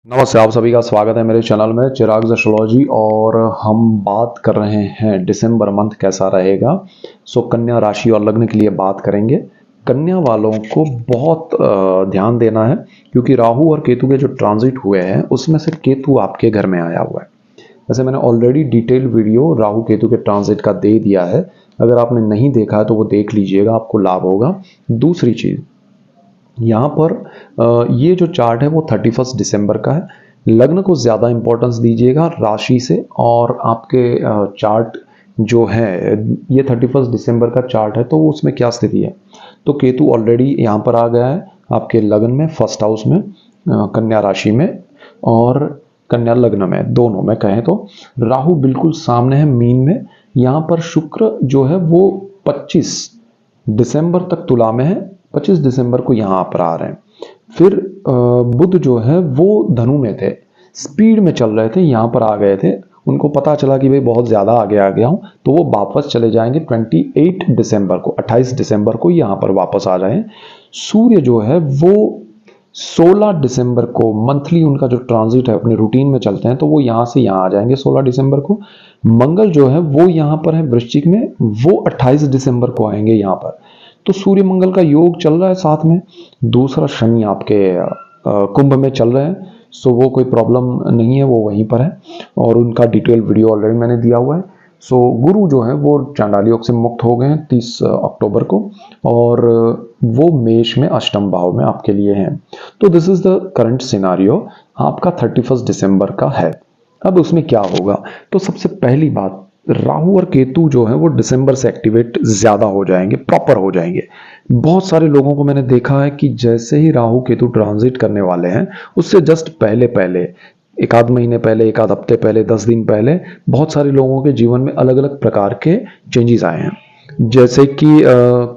नमस्ते, आप सभी का स्वागत है मेरे चैनल में चिराग एस्ट्रोलॉजी। और हम बात कर रहे हैं दिसंबर मंथ कैसा रहेगा। कन्या राशि और लग्न के लिए बात करेंगे। कन्या वालों को बहुत ध्यान देना है, क्योंकि राहु और केतु के जो ट्रांजिट हुए हैं उसमें से केतु आपके घर में आया हुआ है। वैसे मैंने already detail video Rahu Ketu के ट्रांजिट का दे दिया है, अगर आपने नहीं देखा है तो वो देख लीजिएगा, आपको लाभ होगा। दूसरी चीज़, यहाँ पर ये जो चार्ट है वो 31 दिसंबर का है। लग्न को ज़्यादा इंपॉर्टेंस दीजिएगा राशि से, और आपके चार्ट जो है ये 31 दिसंबर का चार्ट है, तो उसमें क्या स्थिति है। तो केतु ऑलरेडी यहाँ पर आ गया है आपके लग्न में, फर्स्ट हाउस में, कन्या राशि में और कन्या लग्न में, दोनों में कहें तो। राहु बिल्कुल सामने है मीन में। यहाँ पर शुक्र जो है वो 25 दिसंबर तक तुला में है, 25 दिसंबर को यहाँ पर आ रहे हैं। फिर बुध जो है वो धनु में थे, स्पीड में चल रहे थे, यहाँ पर आ गए थे। उनको पता चला कि भाई बहुत ज़्यादा आगे आ गया हूँ, तो वो वापस चले जाएंगे 28 दिसंबर को, 28 दिसंबर को यहाँ पर वापस आ रहे हैं। सूर्य जो है वो 16 दिसंबर को, मंथली उनका जो ट्रांजिट है अपने रूटीन में चलते हैं, तो वो यहाँ से यहाँ आ जाएंगे 16 दिसंबर को। मंगल जो है वो यहाँ पर है वृश्चिक में, वो 28 दिसंबर को आएंगे यहाँ पर। तो सूर्य मंगल का योग चल रहा है साथ में। दूसरा शनि आपके कुंभ में चल रहे हैं, सो वो कोई प्रॉब्लम नहीं है, वो वहीं पर है और उनका डिटेल वीडियो ऑलरेडी मैंने दिया हुआ है। सो गुरु जो है वो चांडाल योग से मुक्त हो गए हैं 30 अक्टूबर को, और वो मेष में अष्टम भाव में आपके लिए हैं। तो this is the current scenario आपका 31 दिसंबर का है। अब उसमें क्या होगा, तो सबसे पहली बात, राहु और केतु जो है वो दिसंबर से एक्टिवेट ज्यादा हो जाएंगे, प्रॉपर हो जाएंगे। बहुत सारे लोगों को मैंने देखा है कि जैसे ही राहु केतु ट्रांजिट करने वाले हैं, उससे जस्ट पहले पहले, एक आध महीने पहले, एक आध हफ्ते पहले, 10 दिन पहले, बहुत सारे लोगों के जीवन में अलग अलग प्रकार के चेंजेस आए हैं। जैसे कि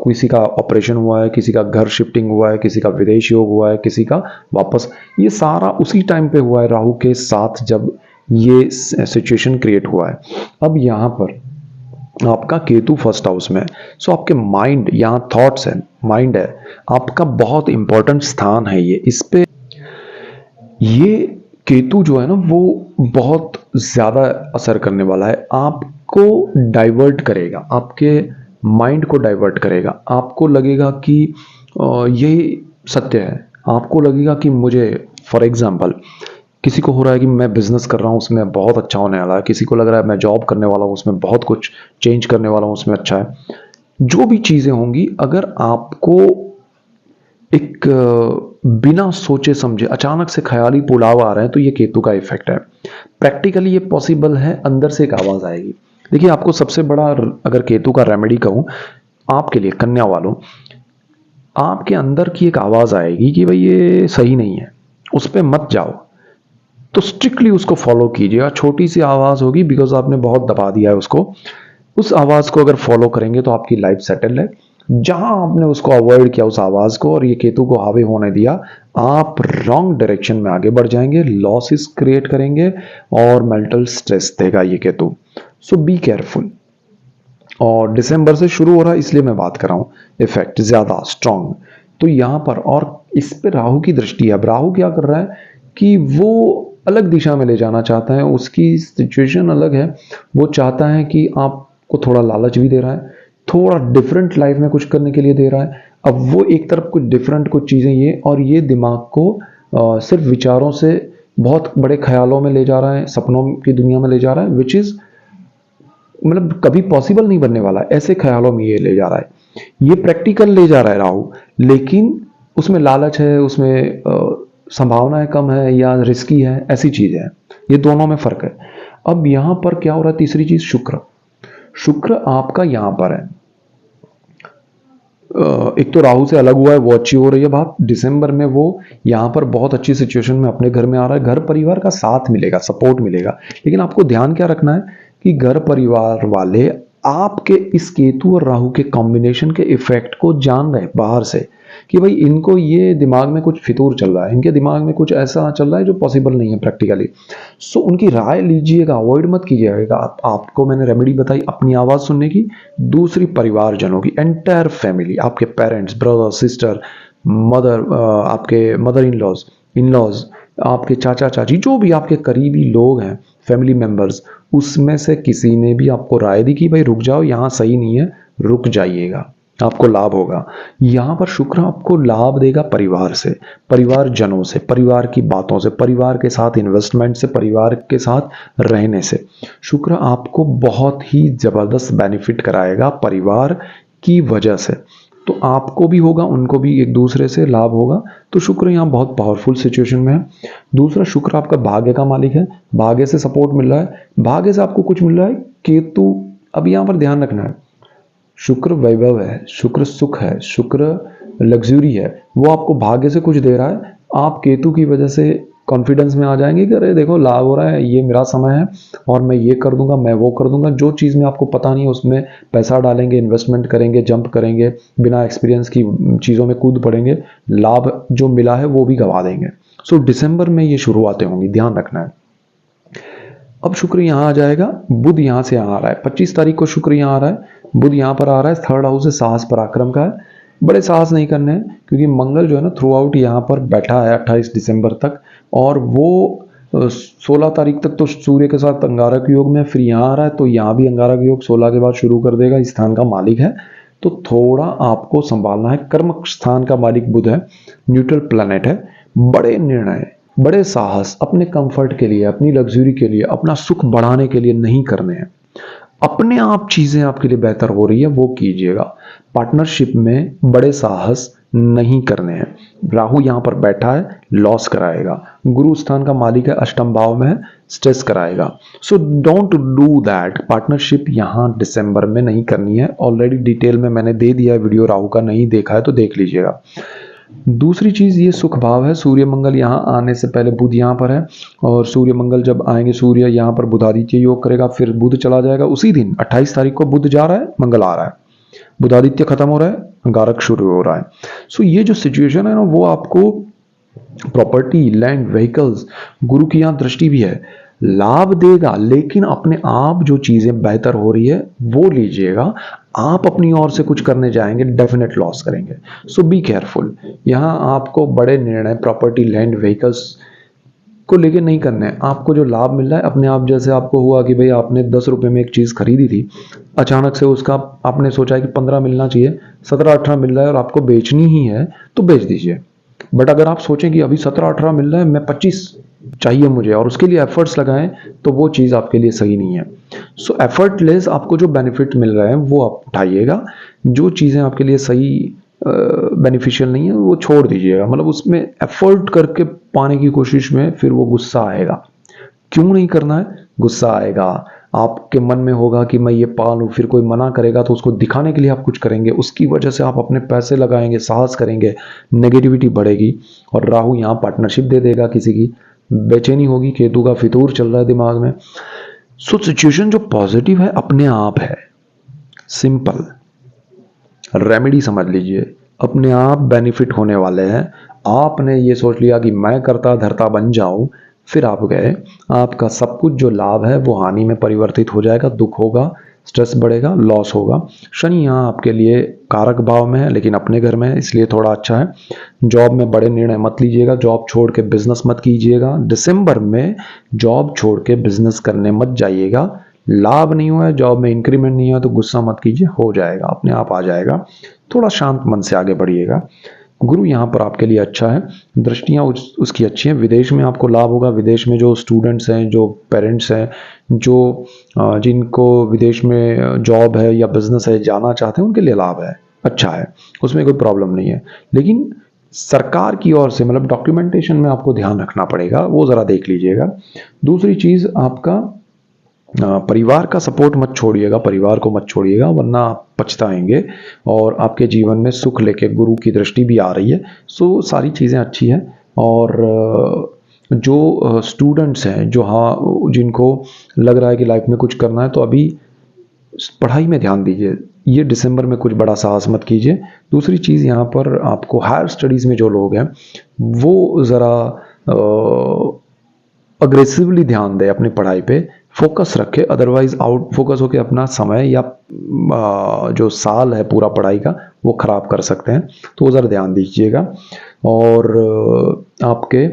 किसी का ऑपरेशन हुआ है, किसी का घर शिफ्टिंग हुआ है, किसी का विदेश योग हुआ है, किसी का वापस, ये सारा उसी टाइम पे हुआ है राहु के साथ जब ये सिचुएशन क्रिएट हुआ है। अब यहाँ पर आपका केतु फर्स्ट हाउस में, सो आपके माइंड, यहाँ थॉट्स है, माइंड है आपका, बहुत इंपॉर्टेंट स्थान है ये। इस पे ये केतु जो है ना वो बहुत ज्यादा असर करने वाला है, आपको डाइवर्ट करेगा, आपके माइंड को डाइवर्ट करेगा। आपको लगेगा कि यही सत्य है, आपको लगेगा कि मुझे, फॉर एग्जाम्पल, किसी को हो रहा है कि मैं बिजनेस कर रहा हूँ उसमें बहुत अच्छा होने वाला है, किसी को लग रहा है मैं जॉब करने वाला हूँ उसमें बहुत कुछ चेंज करने वाला हूँ उसमें अच्छा है। जो भी चीजें होंगी, अगर आपको एक बिना सोचे समझे अचानक से ख्याली पुलाव आ रहे हैं, तो ये केतु का इफेक्ट है। प्रैक्टिकली ये पॉसिबल है, अंदर से एक आवाज आएगी। देखिए, आपको सबसे बड़ा अगर केतु का रेमेडी कहूं आपके लिए, कन्या वालों, आपके अंदर की एक आवाज आएगी कि भाई ये सही नहीं है, उस पर मत जाओ। तो स्ट्रिक्टली उसको फॉलो कीजिएगा। छोटी सी आवाज होगी, बिकॉज आपने बहुत दबा दिया है उसको। उस आवाज को अगर फॉलो करेंगे तो आपकी लाइफ सेटल है। जहां आपने उसको अवॉइड किया, उस आवाज को, और ये केतु को हावी होने दिया, आप रॉन्ग डायरेक्शन में आगे बढ़ जाएंगे, लॉसेस क्रिएट करेंगे और मेंटल स्ट्रेस देगा ये केतु। सो बी केयरफुल। और दिसंबर से शुरू हो रहा है, इसलिए मैं बात कर रहा हूं, इफेक्ट ज्यादा स्ट्रांग। तो यहां पर, और इस पे राहु की दृष्टि है। अब राहु क्या कर रहा है कि वो अलग दिशा में ले जाना चाहता है, उसकी सिचुएशन अलग है। वो चाहता है कि आपको थोड़ा लालच भी दे रहा है, थोड़ा डिफरेंट लाइफ में कुछ करने के लिए दे रहा है। अब वो एक तरफ कुछ डिफरेंट कुछ चीजें, ये और ये दिमाग को सिर्फ विचारों से बहुत बड़े ख्यालों में ले जा रहा है, सपनों की दुनिया में ले जा रहा है, विच इज मतलब कभी पॉसिबल नहीं बनने वाला है। ऐसे ख्यालों में ये ले जा रहा है, ये प्रैक्टिकल ले जा रहा है राहु, लेकिन उसमें लालच है, उसमें संभावनाएं कम है या रिस्की है, ऐसी चीज है। ये दोनों में फर्क है। अब यहां पर क्या हो रहा है, तीसरी चीज, शुक्र। शुक्र आपका यहां पर है, एक तो राहु से अलग हुआ है, वो अच्छी हो रही है बात। दिसंबर में वो यहाँ पर बहुत अच्छी सिचुएशन में अपने घर में आ रहा है, घर परिवार का साथ मिलेगा, सपोर्ट मिलेगा। लेकिन आपको ध्यान क्या रखना है कि घर परिवार वाले आपके इस केतु और राहु के कॉम्बिनेशन के इफेक्ट को जान रहे बाहर से, कि भाई इनको ये दिमाग में कुछ फितूर चल रहा है, इनके दिमाग में कुछ ऐसा चल रहा है जो पॉसिबल नहीं है प्रैक्टिकली। सो उनकी राय लीजिएगा, अवॉइड मत कीजिएगा। आपको मैंने रेमेडी बताई अपनी आवाज सुनने की। दूसरी, परिवारजनों की, एंटायर फैमिली, आपके पेरेंट्स, ब्रदर, सिस्टर, मदर, आपके मदर इन लॉज, आपके चाचा चाची, जो भी आपके करीबी लोग हैं, फैमिली मेंबर्स, उसमें से किसी ने भी आपको राय दी कि भाई रुक जाओ, यहाँ सही नहीं है, रुक जाइएगा, आपको लाभ होगा। यहाँ पर शुक्र आपको लाभ देगा परिवार से, परिवारजनों से, परिवार की बातों से, परिवार के साथ इन्वेस्टमेंट से, परिवार के साथ रहने से। शुक्र आपको बहुत ही जबरदस्त बेनिफिट कराएगा परिवार की वजह से। तो आपको भी होगा, उनको भी एक दूसरे से लाभ होगा। तो शुक्र यहाँ बहुत पावरफुल सिचुएशन में है। दूसरा, शुक्र आपका भाग्य का मालिक है, भाग्य से सपोर्ट मिल रहा है, भाग्य से आपको कुछ मिल रहा है। केतु, अब यहाँ पर ध्यान रखना है, शुक्र वैभव है, शुक्र सुख है, शुक्र लग्जरी है, वो आपको भाग्य से कुछ दे रहा है। आप केतु की वजह से कॉन्फिडेंस में आ जाएंगे कि अरे देखो लाभ हो रहा है, ये मेरा समय है और मैं ये कर दूंगा, मैं वो कर दूंगा। जो चीज़ में आपको पता नहीं है उसमें पैसा डालेंगे, इन्वेस्टमेंट करेंगे, जंप करेंगे, बिना एक्सपीरियंस की चीज़ों में कूद पड़ेंगे, लाभ जो मिला है वो भी गवा देंगे। सो दिसंबर में ये शुरुआतें होंगी, ध्यान रखना है। अब शुक्र यहाँ आ जाएगा, बुध यहाँ से यहाँ आ रहा है, 25 तारीख को शुक्र यहाँ आ रहा है, बुध यहाँ पर आ रहा है, थर्ड हाउस से साहस पराक्रम का है। बड़े साहस नहीं करने हैं, क्योंकि मंगल जो है ना थ्रू आउट यहाँ पर बैठा है 28 दिसंबर तक, और वो 16 तारीख तक तो सूर्य के साथ अंगारक योग में, फिर यहाँ आ रहा है तो यहाँ भी अंगारक योग 16 के बाद शुरू कर देगा। इस स्थान का मालिक है, तो थोड़ा आपको संभालना है। कर्म स्थान का मालिक बुध है, न्यूट्रल प्लैनेट है। बड़े निर्णय, बड़े साहस अपने कंफर्ट के लिए, अपनी लग्जरी के लिए, अपना सुख बढ़ाने के लिए नहीं करने हैं। अपने आप चीजें आपके लिए बेहतर हो रही है वो कीजिएगा। पार्टनरशिप में बड़े साहस नहीं करने हैं। राहु यहां पर बैठा है, लॉस कराएगा। गुरु स्थान का मालिक है, अष्टम भाव में है, स्ट्रेस कराएगा। So don't do that. Partnership यहां दिसंबर में नहीं करनी है। ऑलरेडी डिटेल में मैंने दे दिया है वीडियो, राहु का नहीं देखा है तो देख लीजिएगा। दूसरी चीज, ये सुख भाव है। सूर्य मंगल यहाँ आने से पहले बुध यहाँ पर है, और सूर्य मंगल जब आएंगे, सूर्य यहाँ पर बुधादित्य योग करेगा, फिर बुध चला जाएगा। उसी दिन 28 तारीख को बुध जा रहा है, मंगल आ रहा है, बुधादित्य खत्म हो रहा है, अंगारक शुरू हो रहा है। सो ये जो सिचुएशन है ना, वो आपको प्रॉपर्टी, लैंड, व्हीकल्स, गुरु की यहाँ दृष्टि भी है, लाभ देगा। लेकिन अपने आप जो चीजें बेहतर हो रही है वो लीजिएगा। आप अपनी ओर से कुछ करने जाएंगे, डेफिनेट लॉस करेंगे। सो बी केयरफुल। यहाँ आपको बड़े निर्णय प्रॉपर्टी, लैंड, व्हीकल्स को लेके नहीं करना है। आपको जो लाभ मिल रहा है अपने आप, जैसे आपको हुआ कि भाई आपने 10 रुपए में एक चीज़ खरीदी थी, अचानक से उसका आपने सोचा है कि 15 मिलना चाहिए, 17-18 मिल रहा है और आपको बेचनी ही है, तो बेच दीजिए। बट अगर आप सोचें कि अभी 17-18 मिल रहा है, मैं 25 चाहिए मुझे, और उसके लिए एफर्ट्स लगाएं, तो वो चीज़ आपके लिए सही नहीं है। सो एफर्टलेस आपको जो बेनिफिट मिल रहे हैं वो आप उठाइएगा। जो चीज़ें आपके लिए सही बेनिफिशियल नहीं है वो छोड़ दीजिएगा। मतलब उसमें एफर्ट करके पाने की कोशिश में फिर वो गुस्सा आएगा। क्यों नहीं करना है? गुस्सा आएगा। आपके मन में होगा कि मैं ये पा लूँ, फिर कोई मना करेगा तो उसको दिखाने के लिए आप कुछ करेंगे, उसकी वजह से आप अपने पैसे लगाएंगे, साहस करेंगे, नेगेटिविटी बढ़ेगी। और राहु यहाँ पार्टनरशिप दे देगा किसी की, बेचैनी होगी, केतु का फितूर चल रहा है दिमाग में। सो सिचुएशन जो पॉजिटिव है अपने आप है, सिंपल रेमेडी समझ लीजिए, अपने आप बेनिफिट होने वाले हैं। आपने ये सोच लिया कि मैं करता धरता बन जाऊं, फिर आप गए, आपका सब कुछ जो लाभ है वो हानि में परिवर्तित हो जाएगा, दुख होगा, स्ट्रेस बढ़ेगा, लॉस होगा। शनि यहाँ आपके लिए कारक भाव में है लेकिन अपने घर में है, इसलिए थोड़ा अच्छा है। जॉब में बड़े निर्णय मत लीजिएगा, जॉब छोड़ के बिजनेस मत कीजिएगा। दिसंबर में जॉब छोड़ के बिजनेस करने मत जाइएगा। लाभ नहीं हुआ है, जॉब में इंक्रीमेंट नहीं हुआ तो गुस्सा मत कीजिए, हो जाएगा, अपने आप आ जाएगा। थोड़ा शांत मन से आगे बढ़िएगा। गुरु यहाँ पर आपके लिए अच्छा है, दृष्टियाँ उसकी अच्छी हैं। विदेश में आपको लाभ होगा। विदेश में जो स्टूडेंट्स हैं, जो पेरेंट्स हैं, जो जिनको विदेश में जॉब है या बिजनेस है, जाना चाहते हैं, उनके लिए लाभ है, अच्छा है, उसमें कोई प्रॉब्लम नहीं है। लेकिन सरकार की ओर से मतलब डॉक्यूमेंटेशन में आपको ध्यान रखना पड़ेगा, वो ज़रा देख लीजिएगा। दूसरी चीज़, आपका परिवार का सपोर्ट मत छोड़िएगा, परिवार को मत छोड़िएगा, वरना आप पछताएंगे। और आपके जीवन में सुख लेके गुरु की दृष्टि भी आ रही है। सो सारी चीज़ें अच्छी हैं। और जो स्टूडेंट्स हैं, जो हाँ जिनको लग रहा है कि लाइफ में कुछ करना है, तो अभी पढ़ाई में ध्यान दीजिए। ये दिसंबर में कुछ बड़ा साहस मत कीजिए। दूसरी चीज़, यहाँ पर आपको हायर स्टडीज़ में जो लोग हैं वो ज़रा अग्रेसिवली ध्यान दें, अपनी पढ़ाई पे फोकस रखे। अदरवाइज आउट फोकस होकर अपना समय या जो साल है पूरा पढ़ाई का वो खराब कर सकते हैं, तो वो ज़रा ध्यान दीजिएगा। और आपके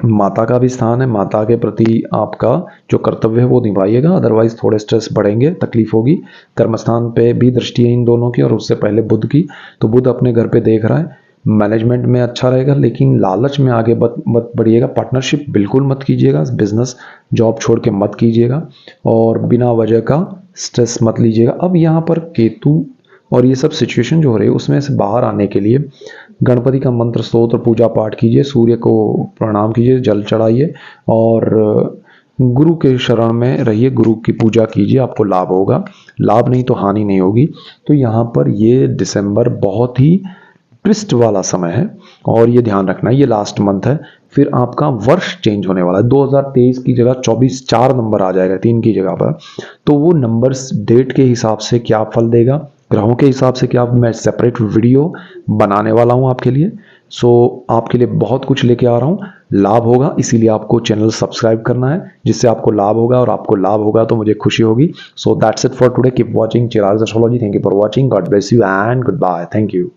माता का भी स्थान है, माता के प्रति आपका जो कर्तव्य है वो निभाइएगा, अदरवाइज थोड़े स्ट्रेस बढ़ेंगे, तकलीफ होगी। कर्मस्थान पे भी दृष्टि है इन दोनों की और उससे पहले बुध की, तो बुध अपने घर पे देख रहा है। मैनेजमेंट में अच्छा रहेगा, लेकिन लालच में आगे मत बढ़िएगा। पार्टनरशिप बिल्कुल मत कीजिएगा, बिजनेस जॉब छोड़ के मत कीजिएगा, और बिना वजह का स्ट्रेस मत लीजिएगा। अब यहाँ पर केतु और ये सब सिचुएशन जो हो रही है उसमें से बाहर आने के लिए गणपति का मंत्र स्तोत्र पूजा पाठ कीजिए, सूर्य को प्रणाम कीजिए, जल चढ़ाइए, और गुरु के शरण में रहिए, गुरु की पूजा कीजिए, आपको लाभ होगा। लाभ नहीं तो हानि नहीं होगी। तो यहाँ पर ये दिसंबर बहुत ही ट्विस्ट वाला समय है, और ये ध्यान रखना है, ये लास्ट मंथ है। फिर आपका वर्ष चेंज होने वाला है, 2023 की जगह 24 4 नंबर आ जाएगा 3 की जगह पर। तो वो नंबर्स डेट के हिसाब से क्या फल देगा, ग्रहों के हिसाब से क्या, मैं सेपरेट वीडियो बनाने वाला हूं आपके लिए। सो आपके लिए बहुत कुछ लेके आ रहा हूं, लाभ होगा, इसीलिए आपको चैनल सब्सक्राइब करना है, जिससे आपको लाभ होगा, और आपको लाभ होगा तो मुझे खुशी होगी। So that's it for today, keep watching Chirag Astrology. Thank you for watching, God bless you and goodbye, thank you.